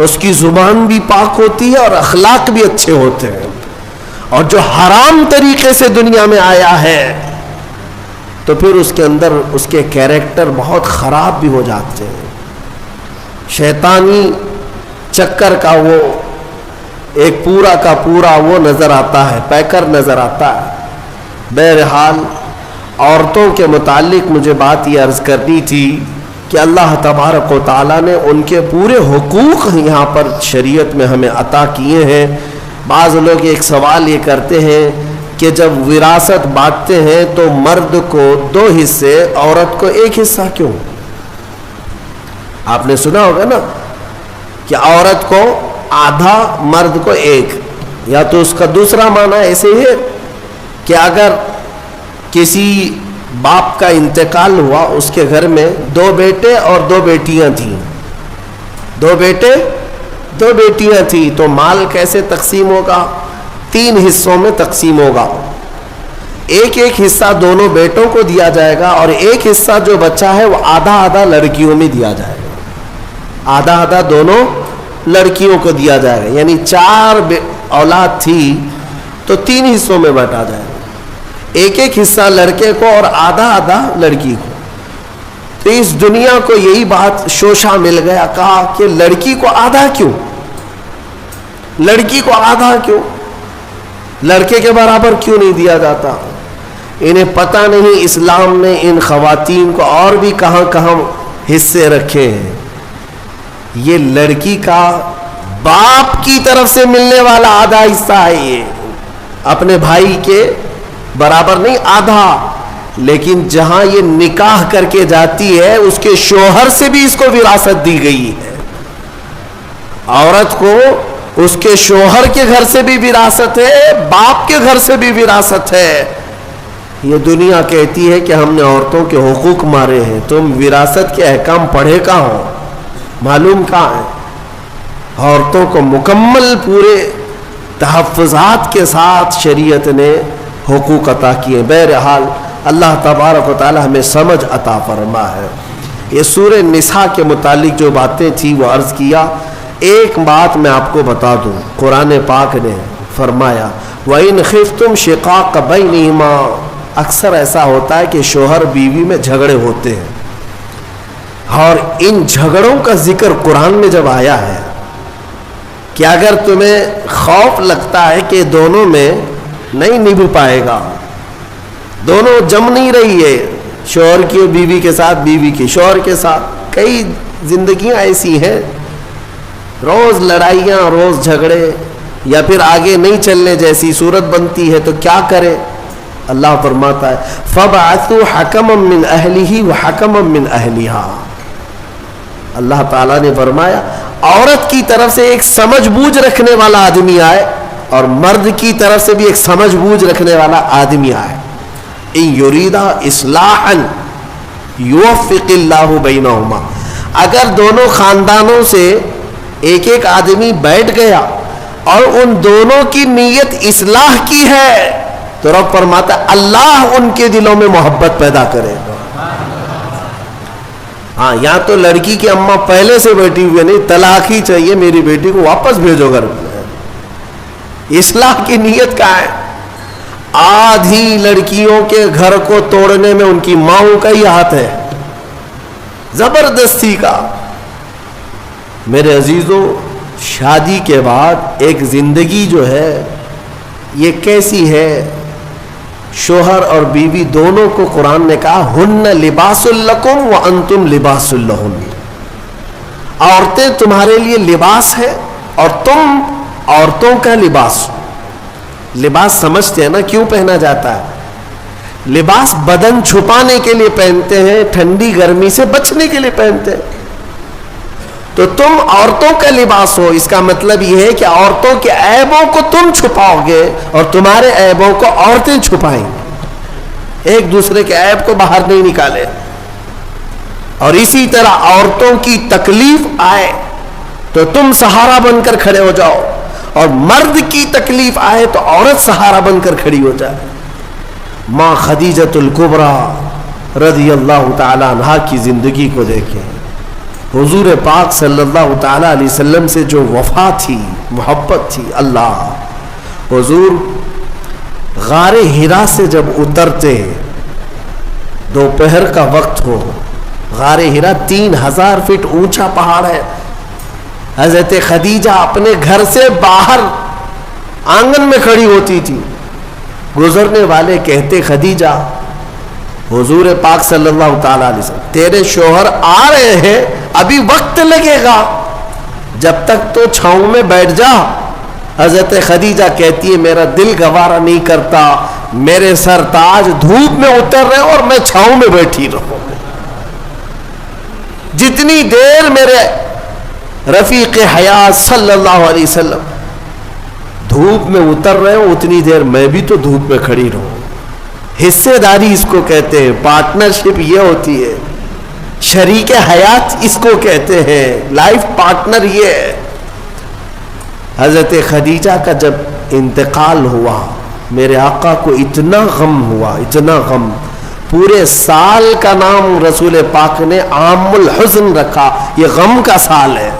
اس کی زبان بھی پاک ہوتی ہے اور اخلاق بھی اچھے ہوتے ہیں، اور جو حرام طریقے سے دنیا میں آیا ہے تو پھر اس کے اندر اس کے کیریکٹر بہت خراب بھی ہو جاتے ہیں. شیطانی چکر کا وہ ایک پورا کا پورا وہ نظر آتا ہے، پیکر نظر آتا ہے. بہرحال عورتوں کے متعلق مجھے بات یہ عرض کرنی تھی کہ اللہ تبارک و تعالیٰ نے ان کے پورے حقوق یہاں پر شریعت میں ہمیں عطا کیے ہیں. بعض لوگ ایک سوال یہ کرتے ہیں کہ جب وراثت بانٹتے ہیں تو مرد کو 2 حصے، عورت کو 1 حصہ کیوں؟ آپ نے سنا ہوگا نا کہ عورت کو آدھا، مرد کو 1. یا تو اس کا دوسرا معنی ایسے ہے کہ اگر کسی باپ کا انتقال ہوا، اس کے گھر میں 2 بیٹے اور 2 بیٹیاں تھیں، 2 بیٹے 2 بیٹیاں تھیں، تو مال کیسے تقسیم ہوگا؟ 3 حصوں میں تقسیم ہوگا. ایک حصہ دونوں بیٹوں کو دیا جائے گا اور ایک حصہ جو بچہ ہے وہ آدھا آدھا لڑکیوں میں دیا جائے گا. آدھا آدھا دونوں لڑکیوں کو دیا جائے گا. یعنی 4 اولاد تھی تو 3 حصوں میں بانٹا جائے گا. ایک حصہ لڑکے کو اور آدھا آدھا لڑکی کو. تو اس دنیا کو یہی بات شوشہ مل گیا، کہا کہ لڑکی کو آدھا کیوں، لڑکی کو آدھا کیوں، لڑکے کے برابر کیوں نہیں دیا جاتا؟ انہیں پتہ نہیں اسلام نے ان خواتین کو اور بھی کہاں کہاں حصے رکھے ہیں. یہ لڑکی کا باپ کی طرف سے ملنے والا آدھا حصہ ہے، یہ اپنے بھائی کے برابر نہیں، آدھا. لیکن جہاں یہ نکاح کر کے جاتی ہے اس کے شوہر سے بھی اس کو وراثت دی گئی ہے. عورت کو اس کے شوہر کے گھر سے بھی وراثت ہے، باپ کے گھر سے بھی وراثت ہے. یہ دنیا کہتی ہے کہ ہم نے عورتوں کے حقوق مارے ہیں. تم وراثت کے احکام پڑھے کہاں ہو؟ معلوم کہاں ہے؟ عورتوں کو مکمل پورے تحفظات کے ساتھ شریعت نے حقوق عطا کیے. بہرحال اللہ تبارک و تعالی ہمیں سمجھ عطا فرما ہے. یہ سورہ نساء کے متعلق جو باتیں تھی وہ عرض کیا. ایک بات میں آپ کو بتا دوں، قرآن پاک نے فرمایا وَإِنْ خِفْتُمْ شِقَاقَ بَيْنِهِمَا. اکثر ایسا ہوتا ہے کہ شوہر بیوی میں جھگڑے ہوتے ہیں، اور ان جھگڑوں کا ذکر قرآن میں جب آیا ہے کہ اگر تمہیں خوف لگتا ہے کہ دونوں میں نہیں نبھ پائے گا، دونوں جم نہیں رہی ہے، شوہر کی بیوی کے ساتھ، بیوی کی شوہر کے ساتھ. کئی زندگیاں ایسی ہیں روز لڑائیاں، روز جھگڑے، یا پھر آگے نہیں چلنے جیسی صورت بنتی ہے تو کیا کرے؟ اللہ فرماتا ہے فَبْعَثُوا حَكَمًا مِّنْ أَهْلِهِ وَحَكَمًا مِّنْ أَهْلِهَا. اللہ تعالیٰ نے فرمایا عورت کی طرف سے ایک سمجھ بوجھ رکھنے والا آدمی آئے اور مرد کی طرف سے بھی ایک سمجھ بوجھ رکھنے والا آدمی آئے. إِن يُرِيدَ إِصْلَاحًا يُوَفِّقِ اللَّهُ بَيْنَهُمَا. اگر دونوں خاندانوں سے ایک ایک آدمی بیٹھ گیا اور ان دونوں کی نیت اصلاح کی ہے تو رب فرماتا ہے اللہ ان کے دلوں میں محبت پیدا کرے گا. ہاں، یہاں تو لڑکی کی اماں پہلے سے بیٹھی ہوئی نہیں، طلاق ہی چاہیے، میری بیٹی کو واپس بھیجو گھر. اصلاح کی نیت کا ہے. آدھی لڑکیوں کے گھر کو توڑنے میں ان کی ماؤں کا ہی ہاتھ ہے، زبردستی کا. میرے عزیزوں، شادی کے بعد ایک زندگی جو ہے یہ کیسی ہے؟ شوہر اور بیوی دونوں کو قرآن نے کہا ہن لباس لکم وانتم لباس لہن. عورتیں تمہارے لیے لباس ہے اور تم عورتوں کا لباس. لباس سمجھتے ہیں نا کیوں پہنا جاتا ہے؟ لباس بدن چھپانے کے لیے پہنتے ہیں، ٹھنڈی گرمی سے بچنے کے لیے پہنتے ہیں. تو تم عورتوں کا لباس ہو، اس کا مطلب یہ ہے کہ عورتوں کے عیبوں کو تم چھپاؤ گے اور تمہارے عیبوں کو عورتیں چھپائیں گے. ایک دوسرے کے عیب کو باہر نہیں نکالے. اور اسی طرح عورتوں کی تکلیف آئے تو تم سہارا بن کر کھڑے ہو جاؤ، اور مرد کی تکلیف آئے تو عورت سہارا بن کر کھڑی ہو جائے. ماں خدیجۃ الکبریٰ رضی اللہ تعالی عنہا کی زندگی کو دیکھیں. حضور پاک صلی اللہ تعالی علیہ وسلم سے جو وفا تھی، محبت تھی. اللہ حضور غار ہرا سے جب اترتے، دوپہر کا وقت ہو، غار ہرا 3000 فٹ اونچا پہاڑ ہے، حضرت خدیجہ اپنے گھر سے باہر آنگن میں کھڑی ہوتی تھی، گزرنے والے کہتے خدیجہ حضور پاک صلی اللہ تعالی علیہ وسلم تیرے شوہر آ رہے ہیں، ابھی وقت لگے گا، جب تک تو چھاؤں میں بیٹھ جا۔ حضرت خدیجہ کہتی ہے میرا دل گوارا نہیں کرتا، میرے سرتاج دھوپ میں اتر رہے اور میں چھاؤں میں بیٹھی رہوں، جتنی دیر میرے رفیق حیات صلی اللہ علیہ وسلم دھوپ میں اتر رہے ہوں اتنی دیر میں بھی تو دھوپ میں کھڑی رہوں۔ حصے داری اس کو کہتے ہیں، پارٹنرشپ یہ ہوتی ہے، شریک حیات اس کو کہتے ہیں، لائف پارٹنر یہ ہے۔ حضرت خدیجہ کا جب انتقال ہوا میرے آقا کو اتنا غم ہوا، اتنا غم، پورے سال کا نام رسول پاک نے عام الحزن رکھا، یہ غم کا سال ہے،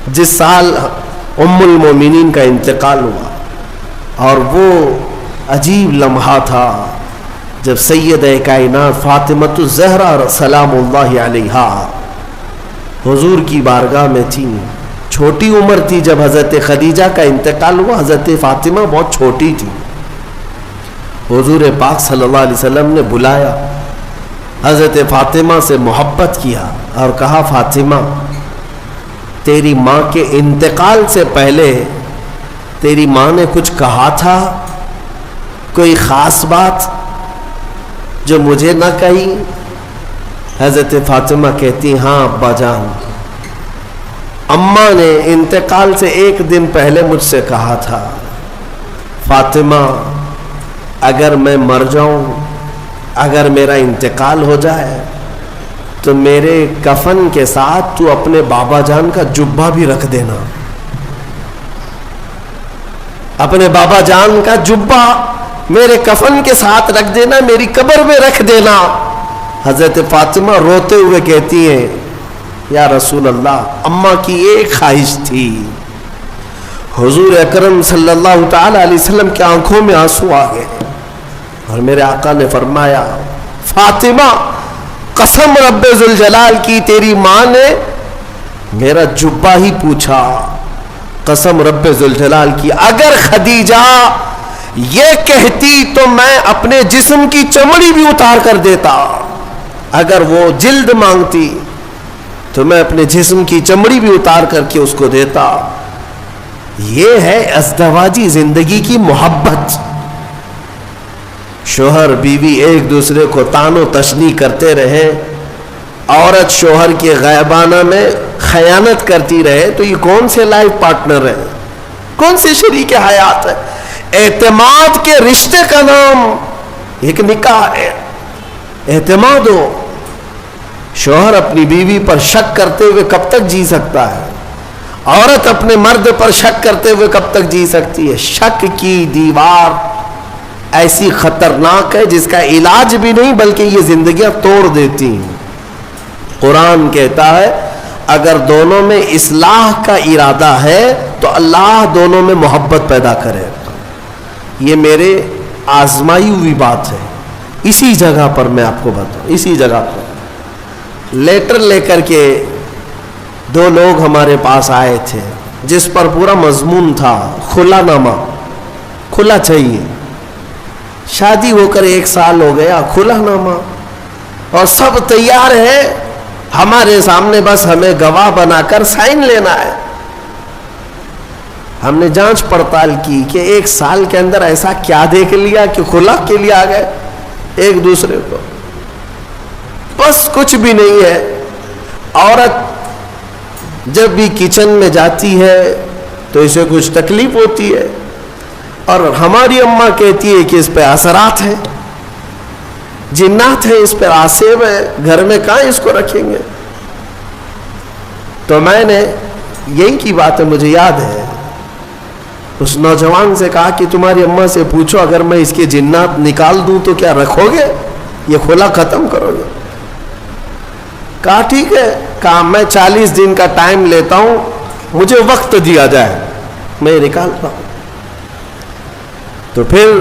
جس سال ام المومنین کا انتقال ہوا۔ اور وہ عجیب لمحہ تھا جب سیدہ کائنات فاطمۃ الزہرا سلام اللہ علیہا حضور کی بارگاہ میں تھیں، چھوٹی عمر تھی جب حضرت خدیجہ کا انتقال ہوا، حضرت فاطمہ بہت چھوٹی تھی۔ حضور پاک صلی اللہ علیہ وسلم نے بلایا، حضرت فاطمہ سے محبت کیا اور کہا فاطمہ تیری ماں کے انتقال سے پہلے تیری ماں نے کچھ کہا تھا، کوئی خاص بات جو مجھے نہ کہی؟ حضرت فاطمہ کہتی ہاں ابا جان، اماں نے انتقال سے ایک دن پہلے مجھ سے کہا تھا فاطمہ اگر میں مر جاؤں، اگر میرا انتقال ہو جائے تو میرے کفن کے ساتھ تو اپنے بابا جان کا جبہ بھی رکھ دینا، اپنے بابا جان کا جبہ میرے کفن کے ساتھ رکھ دینا، میری قبر میں رکھ دینا۔ حضرت فاطمہ روتے ہوئے کہتی ہیں یا رسول اللہ اماں کی ایک خواہش تھی۔ حضور اکرم صلی اللہ تعالی علیہ وسلم کی آنکھوں میں آنسو آ گئے اور میرے آقا نے فرمایا فاطمہ قسم رب ذوالجلال کی تیری ماں نے میرا جبہ ہی پوچھا، قسم رب ذوالجلال کی اگر خدیجہ یہ کہتی تو میں اپنے جسم کی چمڑی بھی اتار کر دیتا، اگر وہ جلد مانگتی تو میں اپنے جسم کی چمڑی بھی اتار کر کے اس کو دیتا۔ یہ ہے ازدواجی زندگی کی محبت، شوہر بیوی ایک دوسرے کو تان و تشنیع کرتے رہے، عورت شوہر کے غائبانہ میں خیانت کرتی رہے تو یہ کون سے لائف پارٹنر ہے، کون سے شریک حیات ہے؟ اعتماد کے رشتے کا نام ایک نکاح ہے، اعتماد ہو۔ شوہر اپنی بیوی پر شک کرتے ہوئے کب تک جی سکتا ہے؟ عورت اپنے مرد پر شک کرتے ہوئے کب تک جی سکتی ہے؟ شک کی دیوار ایسی خطرناک ہے جس کا علاج بھی نہیں بلکہ یہ زندگیاں توڑ دیتی ہیں۔ قرآن کہتا ہے اگر دونوں میں اصلاح کا ارادہ ہے تو اللہ دونوں میں محبت پیدا کرے۔ یہ میرے آزمائی ہوئی بات ہے، اسی جگہ پر میں آپ کو بتاؤں، اسی جگہ پر لیٹر لے کر کے دو لوگ ہمارے پاس آئے تھے جس پر پورا مضمون تھا کھلا نامہ، کھلا چاہیے، شادی ہو کر 1 سال ہو گیا، کھلا نامہ، اور سب تیار ہے ہمارے سامنے، بس ہمیں گواہ بنا کر سائن لینا ہے۔ ہم نے جانچ پڑتال کی کہ 1 سال کے اندر ایسا کیا دیکھ لیا کہ کھلا کے لیے آ گئے ایک دوسرے کو، بس کچھ بھی نہیں ہے۔ عورت جب بھی کچن میں جاتی ہے تو اسے کچھ تکلیف ہوتی ہے، اور ہماری اماں کہتی ہے کہ اس پہ اثرات ہیں، جنات ہیں، اس پہ آسیب ہے، گھر میں کہاں اس کو رکھیں گے؟ تو میں نے یہی کی بات ہے، مجھے یاد ہے اس نوجوان سے کہا کہ تمہاری اماں سے پوچھو اگر میں اس کے جنات نکال دوں تو کیا رکھو گے، یہ کھلا ختم کرو گے؟ کہا ٹھیک ہے، کہا میں 40 دن کا ٹائم لیتا ہوں، مجھے وقت دیا جائے میں نکالتا ہوں۔ تو پھر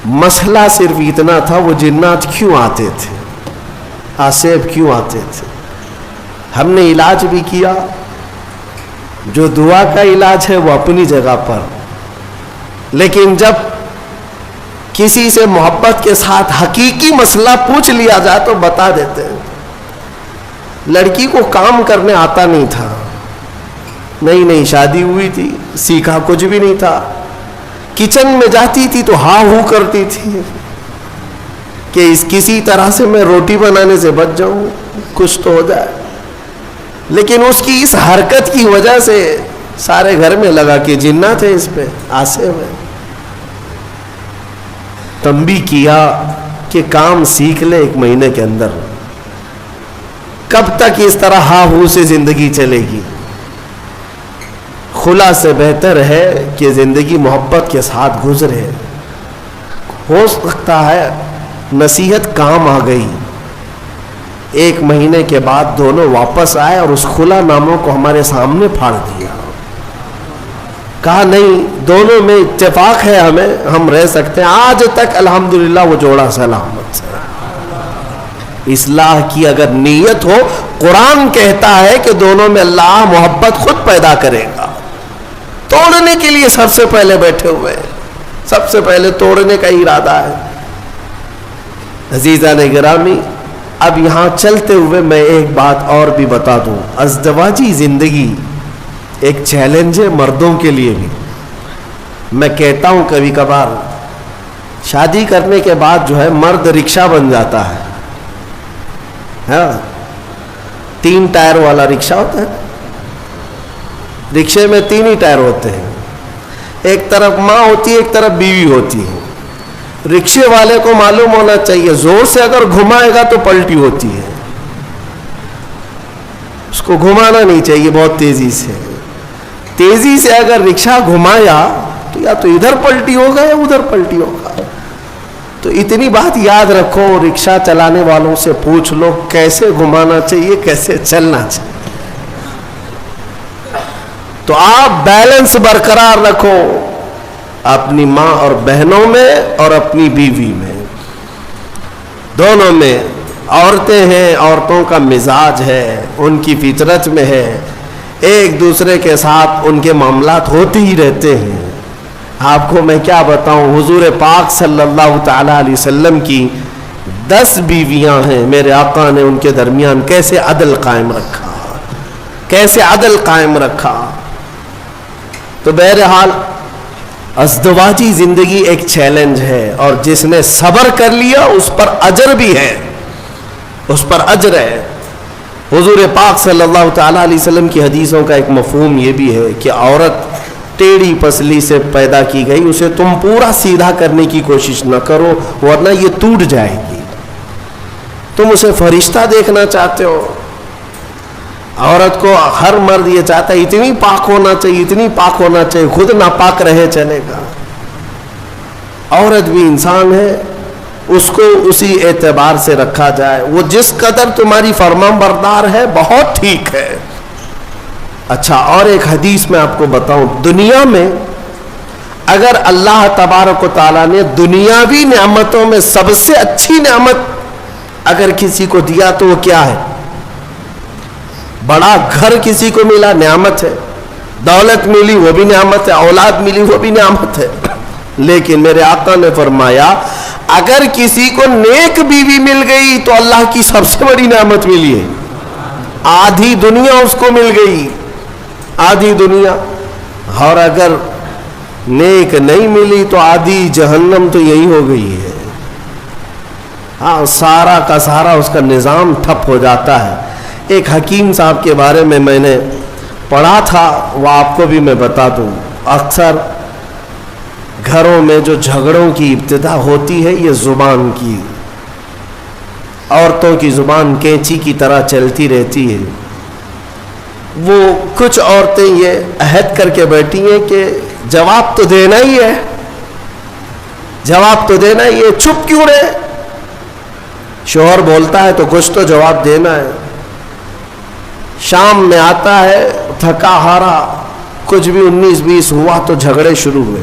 مسئلہ صرف اتنا تھا وہ جنات کیوں آتے تھے, آصیب کیوں آتے تھے. ہم نے علاج بھی کیا, جو دعا کا علاج ہے وہ اپنی جگہ پر, لیکن جب کسی سے محبت کے ساتھ حقیقی مسئلہ پوچھ لیا جائے تو بتا دیتے ہیں. لڑکی کو کام کرنے آتا نہیں تھا, نئی شادی ہوئی تھی, سیکھا کچھ بھی نہیں تھا, کچن میں جاتی تھی تو ہاں ہو کرتی تھی کہ کسی طرح سے میں روٹی بنانے سے بچ جاؤں, کچھ تو ہو جائے. لیکن اس کی اس حرکت کی وجہ سے سارے گھر میں لگا کہ جنات ہے اس پہ, آصف ہے. تنبیہ کیا کہ کام سیکھ لے 1 مہینے کے اندر. کب تک اس طرح ہا ہو سے زندگی چلے گی؟ خلا سے بہتر ہے کہ زندگی محبت کے ساتھ گزرے. ہو سکتا ہے نصیحت کام آ گئی, 1 مہینے کے بعد دونوں واپس آئے اور اس خلا ناموں کو ہمارے سامنے پھاڑ دیا, کہا نہیں دونوں میں اتفاق ہے, ہم رہ سکتے ہیں. آج تک الحمدللہ وہ جوڑا سلامت ہے. اصلاح کی اگر نیت ہو, قرآن کہتا ہے کہ دونوں میں اللہ محبت خود پیدا کرے گا. توڑنے کے لیے سب سے پہلے بیٹھے ہوئے, سب سے پہلے توڑنے کا ارادہ ہے. عزیزان گرامی, اب یہاں چلتے ہوئے میں ایک بات اور بھی بتا دوں. ازدواجی زندگی ایک چیلنج ہے مردوں کے لیے بھی. میں کہتا ہوں کبھی کبھار شادی کرنے کے بعد جو ہے مرد رکشہ بن جاتا ہے, 3 ٹائر والا رکشہ ہوتا ہے. رکشے میں 3 ہی ٹائر ہوتے ہیں, ایک طرف ماں ہوتی ہے, ایک طرف بیوی ہوتی ہے. رکشے والے کو معلوم ہونا چاہیے زور سے اگر گھمائے گا تو پلٹی ہوتی ہے, اس کو گھمانا نہیں چاہیے بہت تیزی سے. تیزی سے اگر رکشہ گھمایا تو یا تو ادھر پلٹی ہوگا یا ادھر پلٹی ہوگا. تو اتنی بات یاد رکھو, رکشہ چلانے والوں سے پوچھ لو کیسے گھمانا چاہیے, کیسے چلنا چاہیے. تو آپ بیلنس برقرار رکھو اپنی ماں اور بہنوں میں اور اپنی بیوی میں, دونوں میں. عورتیں ہیں, عورتوں کا مزاج ہے, ان کی فطرت میں ہے, ایک دوسرے کے ساتھ ان کے معاملات ہوتے ہی رہتے ہیں. آپ کو میں کیا بتاؤں, حضور پاک صلی اللہ تعالی علیہ وسلم کی 10 بیویاں ہیں. میرے آقا نے ان کے درمیان کیسے عدل قائم رکھا, کیسے عدل قائم رکھا. تو بہرحال ازدواجی زندگی ایک چیلنج ہے, اور جس نے صبر کر لیا اس پر اجر بھی ہے, اس پر اجر ہے. حضور پاک صلی اللہ تعالی علیہ وسلم کی حدیثوں کا ایک مفہوم یہ بھی ہے کہ عورت ٹیڑھی پسلی سے پیدا کی گئی, اسے تم پورا سیدھا کرنے کی کوشش نہ کرو ورنہ یہ ٹوٹ جائے گی. تم اسے فرشتہ دیکھنا چاہتے ہو, عورت کو ہر مرد یہ چاہتا ہے اتنی پاک ہونا چاہیے, اتنی پاک ہونا چاہیے, خود ناپاک رہے چلے گا. عورت بھی انسان ہے, اس کو اسی اعتبار سے رکھا جائے. وہ جس قدر تمہاری فرمان بردار ہے بہت ٹھیک ہے. اچھا, اور ایک حدیث میں آپ کو بتاؤں, دنیا میں اگر اللہ تبارک و تعالیٰ نے دنیاوی نعمتوں میں سب سے اچھی نعمت اگر کسی کو دیا تو وہ کیا ہے؟ بڑا گھر کسی کو ملا, نعمت ہے. دولت ملی, وہ بھی نعمت ہے. اولاد ملی, وہ بھی نعمت ہے. لیکن میرے آقا نے فرمایا اگر کسی کو نیک بیوی مل گئی تو اللہ کی سب سے بڑی نعمت ملی ہے. آدھی دنیا اس کو مل گئی, آدھی دنیا. اور اگر نیک نہیں ملی تو آدھی جہنم تو یہی ہو گئی ہے. ہاں, سارا کا سارا اس کا نظام ٹھپ ہو جاتا ہے. ایک حکیم صاحب کے بارے میں نے پڑھا تھا, وہ آپ کو بھی میں بتا دوں. اکثر گھروں میں جو جھگڑوں کی ابتدا ہوتی ہے یہ زبان کی, عورتوں کی زبان کینچی کی طرح چلتی رہتی ہے. وہ کچھ عورتیں یہ عہد کر کے بیٹھی ہیں کہ جواب تو دینا ہی ہے, جواب تو دینا ہی ہے, چپ کیوں رہے. شوہر بولتا ہے تو کچھ تو جواب دینا ہے. شام میں آتا ہے تھکا ہارا, کچھ بھی 19-20 ہوا تو جھگڑے شروع ہوئے.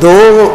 2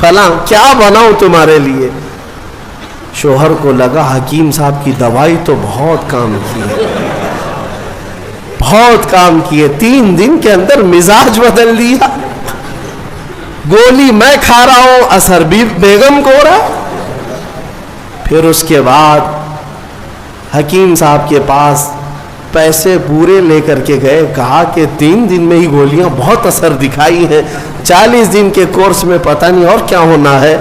فلاں کیا بناؤں تمہارے لیے. شوہر کو لگا حکیم صاحب کی دوائی تو بہت کام کی ہے، بہت کام کی ہے. 3 دن کے اندر مزاج بدل دیا. گولی میں کھا رہا ہوں، اثر بھی بیگم کو ہو رہا. پھر اس کے بعد حکیم صاحب کے پاس پیسے پورے لے کر کے گئے. کہا کہ 3 دن میں ہی گولیاں بہت اثر دکھائی ہیں، 40 دن کے کورس میں پتہ نہیں اور کیا ہونا ہے.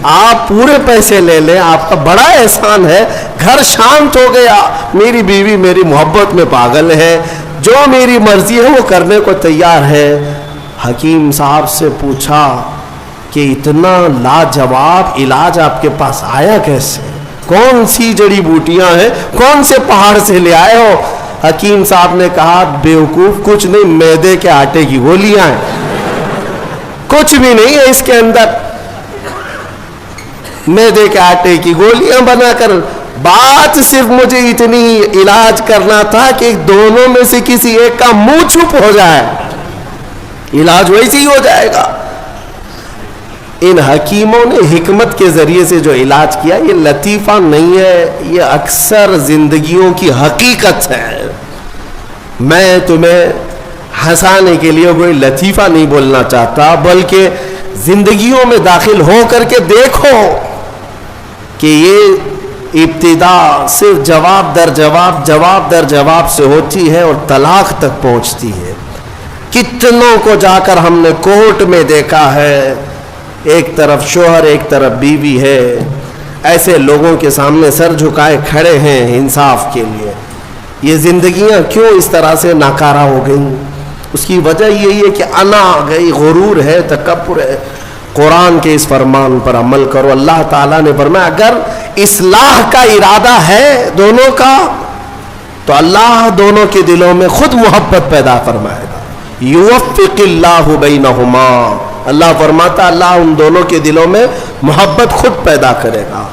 آپ پورے پیسے لے لیں، آپ کا بڑا احسان ہے. گھر شانت ہو گیا. میری بیوی میری محبت میں پاگل ہے، جو میری مرضی ہے وہ کرنے کو تیار ہے. حکیم صاحب سے پوچھا کہ اتنا لاجواب علاج آپ کے پاس آیا کیسے؟ کون سی جڑی بوٹیاں ہیں، کون سے پہاڑ سے لے آئے ہو؟ حکیم صاحب نے کہا بیوقوف، کچھ نہیں، میدے کے آٹے کی گولیاں ہیں، کچھ بھی نہیں ہے اس کے اندر. میدے کے آٹے کی گولیاں بنا کر، بات صرف مجھے اتنی علاج کرنا تھا کہ دونوں میں سے کسی ایک کا منہ چھپ ہو جائے، علاج ویسے ہی ہو جائے گا. ان حکیموں نے حکمت کے ذریعے سے جو علاج کیا، یہ لطیفہ نہیں ہے، یہ اکثر زندگیوں کی حقیقت ہے. میں تمہیں ہنسانے کے لیے کوئی لطیفہ نہیں بولنا چاہتا، بلکہ زندگیوں میں داخل ہو کر کے دیکھو کہ یہ ابتدا صرف جواب در جواب، جواب در جواب سے ہوتی ہے اور طلاق تک پہنچتی ہے. کتنوں کو جا کر ہم نے کورٹ میں دیکھا ہے، ایک طرف شوہر ایک طرف بیوی ہے، ایسے لوگوں کے سامنے سر جھکائے کھڑے ہیں انصاف کے لیے. یہ زندگیاں کیوں اس طرح سے ناکارہ ہو گئیں؟ اس کی وجہ یہی ہے کہ انا آ گئی، غرور ہے، تکبر ہے. قرآن کے اس فرمان پر عمل کرو. اللہ تعالیٰ نے فرمایا اگر اصلاح کا ارادہ ہے دونوں کا تو اللہ دونوں کے دلوں میں خود محبت پیدا فرمائے گا. یوفق اللہ بینہما، اللہ فرماتا اللہ ان دونوں کے دلوں میں محبت خود پیدا کرے گا.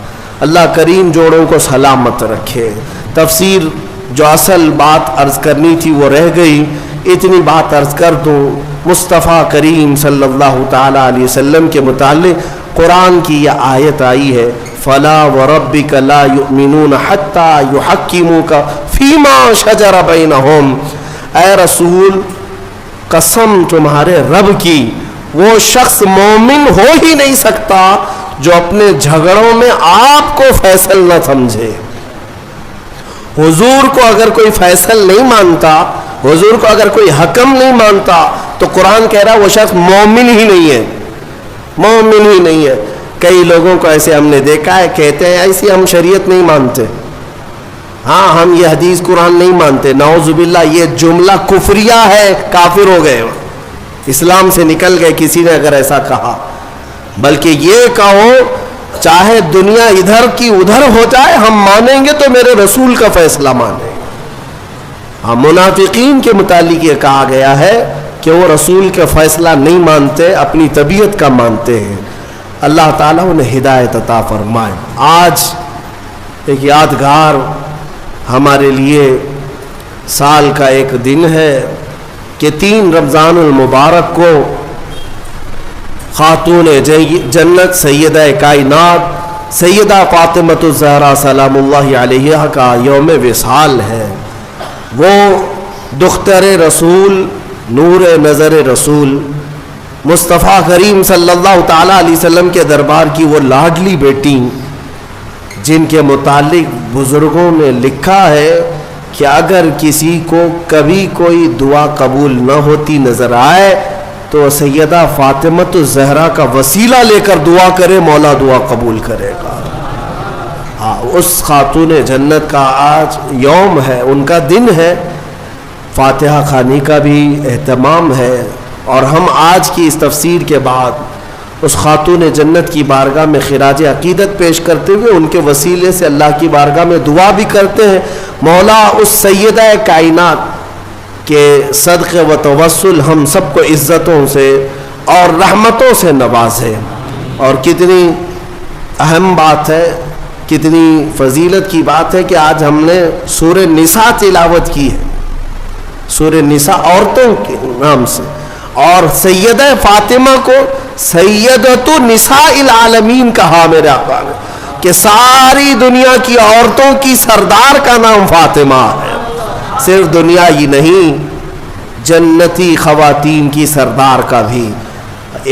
اللہ کریم جوڑوں کو سلامت رکھے. تفسیر جو اصل بات عرض کرنی تھی وہ رہ گئی، اتنی بات عرض کر دوں. مصطفیٰ کریم صلی اللہ تعالیٰ علیہ وسلم کے متعلق قرآن کی یہ آیت آئی ہے، فلا وربک لا یؤمنون حتی یحکموک فیما شجر بینہم. اے رسول، قسم تمہارے رب کی، وہ شخص مومن ہو ہی نہیں سکتا جو اپنے جھگڑوں میں آپ کو فیصل نہ سمجھے. حضور کو اگر کوئی فیصل نہیں مانتا، حضور کو اگر کوئی حکم نہیں مانتا، تو قرآن کہہ رہا وہ شخص مومن ہی نہیں ہے، مومن ہی نہیں ہے. کئی لوگوں کو ایسے ہم نے دیکھا ہے، کہتے ہیں ایسی ہم شریعت نہیں مانتے، ہاں ہم یہ حدیث قرآن نہیں مانتے. نعوذ باللہ، یہ جملہ کفریہ ہے، کافر ہو گئے، اسلام سے نکل گئے کسی نے اگر ایسا کہا. بلکہ یہ کہو چاہے دنیا ادھر کی ادھر ہو جائے، ہم مانیں گے تو میرے رسول کا فیصلہ مانیں گے. ہاں، منافقین کے متعلق یہ کہا گیا ہے کہ وہ رسول کا فیصلہ نہیں مانتے، اپنی طبیعت کا مانتے ہیں. اللہ تعالیٰ انہیں ہدایت عطا فرمائے. آج ایک یادگار ہمارے لیے سال کا ایک دن ہے کہ 3 رمضان المبارک کو خاتون جنت سیدہ کائنات سیدہ فاطمۃ الزہرا سلام اللہ علیہا کا یوم وصال ہے. وہ دختر رسول، نور نظر رسول، مصطفیٰ کریم صلی اللہ تعالیٰ علیہ وسلم کے دربار کی وہ لاڈلی بیٹی، جن کے متعلق بزرگوں نے لکھا ہے کہ اگر کسی کو کبھی کوئی دعا قبول نہ ہوتی نظر آئے تو سیدہ فاطمۃ الزہرا کا وسیلہ لے کر دعا کرے، مولا دعا قبول کرے گا. ہاں، اس خاتون جنت کا آج یوم ہے، ان کا دن ہے. فاتحہ خوانی کا بھی اہتمام ہے، اور ہم آج کی اس تفسیر کے بعد اس خاتون جنت کی بارگاہ میں خراج عقیدت پیش کرتے ہوئے ان کے وسیلے سے اللہ کی بارگاہ میں دعا بھی کرتے ہیں، مولا اس سیدہ کائنات کے صدقے و توسل ہم سب کو عزتوں سے اور رحمتوں سے نوازے. اور کتنی اہم بات ہے، کتنی فضیلت کی بات ہے کہ آج ہم نے سورہ نساء تلاوت کی ہے، سورہ نساء عورتوں کے نام سے، اور سیدہ فاطمہ کو سیدۃ نساء العالمین کہا میرے آقا نے کہ ساری دنیا کی عورتوں کی سردار کا نام فاطمہ ہے. صرف دنیا ہی نہیں، جنتی خواتین کی سردار کا بھی.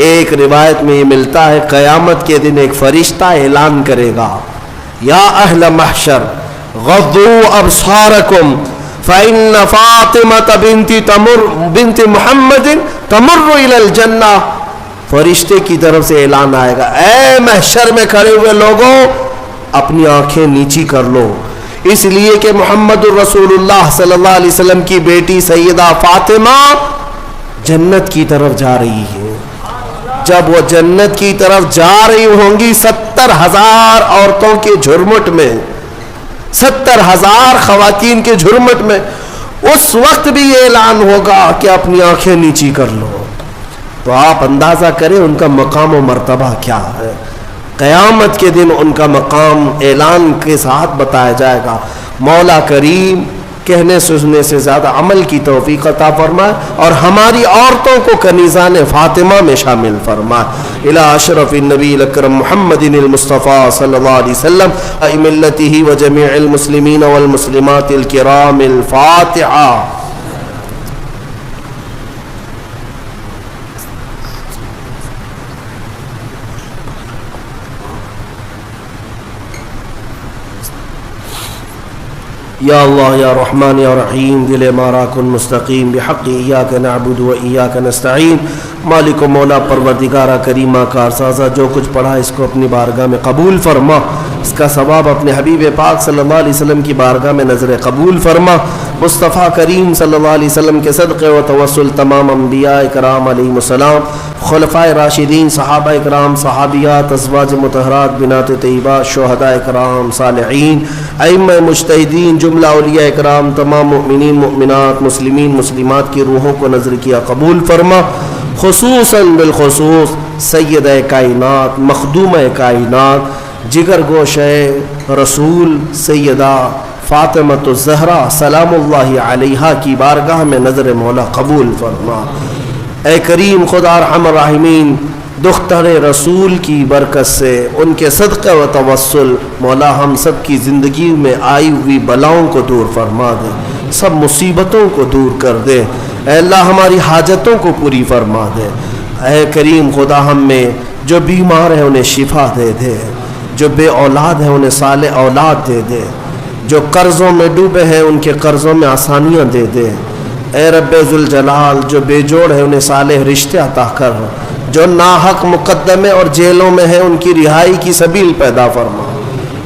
ایک روایت میں یہ ملتا ہے قیامت کے دن ایک فرشتہ اعلان کرے گا، یا اہل محشر غضوا ابصارکم فإن فاطمة بنت محمد تمر إلى الجنہ. فرشتے کی طرف سے اعلان آئے گا، اے محشر میں کھڑے ہوئے لوگوں اپنی آنکھیں نیچی کر لو، اس لیے کہ محمد الرسول اللہ صلی اللہ علیہ وسلم کی بیٹی سیدہ فاطمہ جنت کی طرف جا رہی ہے. جب وہ جنت کی طرف جا رہی ہوں گی 70,000 عورتوں کے جھرمٹ میں، 70,000 خواتین کے جھرمٹ میں، اس وقت بھی یہ اعلان ہوگا کہ اپنی آنکھیں نیچی کر لو. تو آپ اندازہ کریں ان کا مقام و مرتبہ کیا ہے. قیامت کے دن ان کا مقام اعلان کے ساتھ بتایا جائے گا. مولا کریم کہنے سننے سے زیادہ عمل کی توفیق عطا فرمائے اور ہماری عورتوں کو کنیزان فاطمہ میں شامل فرمائے. الی اشرف النبی الاکرم محمد المصطفیٰ صلی اللہ علیہ وسلم ملتہ و جمیع المسلمین والمسلمات الکرام. الفاتحہ. یا اللہ یا رحمان یا رحیم دل مارا کن مستقیم بحق ایاک نعبد و ایاک نستعین. مالک و مولا پروردگارہ کریمہ کارسازہ جو کچھ پڑھا اس کو اپنی بارگاہ میں قبول فرما، اس کا ثواب اپنے حبیب پاک صلی اللہ علیہ وسلم کی بارگاہ میں نظر قبول فرما. مصطفیٰ کریم صلی اللہ علیہ وسلم کے صدقے و توسل تمام انبیاء کرام علیہم السلام، خلفائے راشدین، صحابہ کرام، صحابیات، ازواج مطہرات، بنات طیبات، شہداء کرام، صالحین، ائمہ مجتہدین، جملہ اولیاء کرام، تمام مؤمنین مؤمنات، مسلمین مسلمات کی روحوں کو نظر کیا قبول فرما. خصوصاً بالخصوص سیدہ کائنات، مخدومہ کائنات، جگر گوشہ رسول سیدہ فاطمۃ الزہرا سلام اللہ علیہا کی بارگاہ میں نظر مولا قبول فرما. اے کریم خدا ارحم الراحمین، دختر رسول کی برکت سے ان کے صدقہ و توسل مولا ہم سب کی زندگی میں آئی ہوئی بلاؤں کو دور فرما دے، سب مصیبتوں کو دور کر دے. اے اللہ ہماری حاجتوں کو پوری فرما دے. اے کریم خدا ہم میں جو بیمار ہیں انہیں شفا دے دے، جو بے اولاد ہیں انہیں صالح اولاد دے دے، جو قرضوں میں ڈوبے ہیں ان کے قرضوں میں آسانیاں دے دے. اے رب ذوالجلال جو بے جوڑ ہیں انہیں صالح رشتے عطا کر، جو ناحق مقدمے اور جیلوں میں ہیں ان کی رہائی کی سبیل پیدا فرما.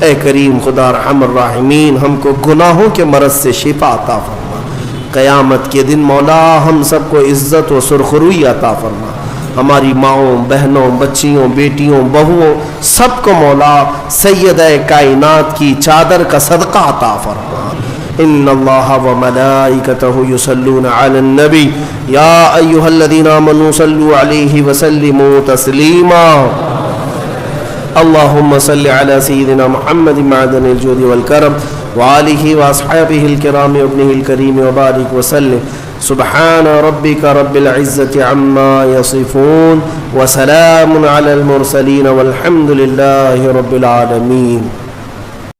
اے کریم خدا ارحم الراحمین ہم کو گناہوں کے مرض سے شفا عطا فرما. قیامت کے دن مولا ہم سب کو عزت و سرخروئی عطا فرما. ہماری ماؤں، بہنوں، بچیوں، بیٹیوں، بہوؤں سب کو مولا سیدہ کائنات کی چادر کا صدقہ عطا فرما. ان اللہ وملائکتہ یصلون علی النبی یا ایہا الذین آمنوا صلوا علیہ وسلموا تسلیما. اللہم صل علی سیدنا محمد معدن الجود والکرم وآلہ واصحابہ الکرام وابنہ الکریم وبارک وسلم. سبحان ربک رب العزة عما یصفون وسلام علی المرسلین والحمد للہ رب العالمین.